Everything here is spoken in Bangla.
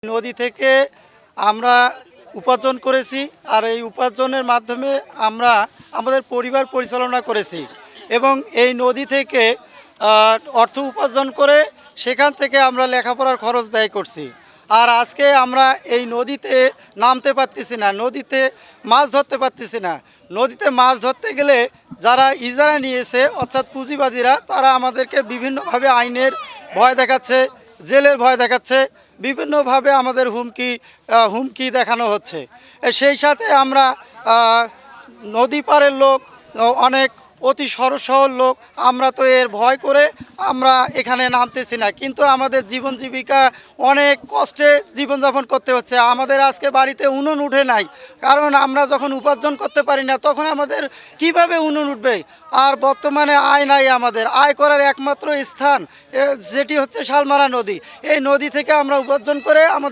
নদী থেকে আমরা উপার্জন করেছি আর এই উপার্জনের মাধ্যমে আমরা আমাদের পরিবার পরিচালনা করেছি এবং এই নদী থেকে অর্থ উপার্জন করে সেখান থেকে আমরা লেখাপড়ার খরচ ব্যয় করছি। আর আজকে আমরা এই নদীতে নামতে পারতেছি না, নদীতে মাছ ধরতে পারতেছি না। নদীতে মাছ ধরতে গেলে যারা ইজারা নিয়েছে অর্থাৎ পুঁজিবাদীরা তারা আমাদেরকে বিভিন্নভাবে আইনের ভয় দেখাচ্ছে, জেলের ভয় দেখাচ্ছে, বিভিন্নভাবে আমাদের হুমকি দেখানো হচ্ছে। সেই সাথে আমরা নদী পাড়ের লোক অনেক অতি সরল সরল লোক, আমরা তো এর ভয় করে আমরা এখানে নামতেছি না, কিন্তু আমাদের জীবন জীবিকা অনেক কষ্টে জীবনযাপন করতে হচ্ছে। আমাদের আজকে বাড়িতে উনুন উঠে নাই, কারণ আমরা যখন উপার্জন করতে পারি না তখন আমাদের কিভাবে উনুন উঠবে। আর বর্তমানে আয় নাই, আমাদের আয় করার একমাত্র স্থান যেটি হচ্ছে শালমারা নদী। এই নদী থেকে আমরা উপার্জন করে আমাদের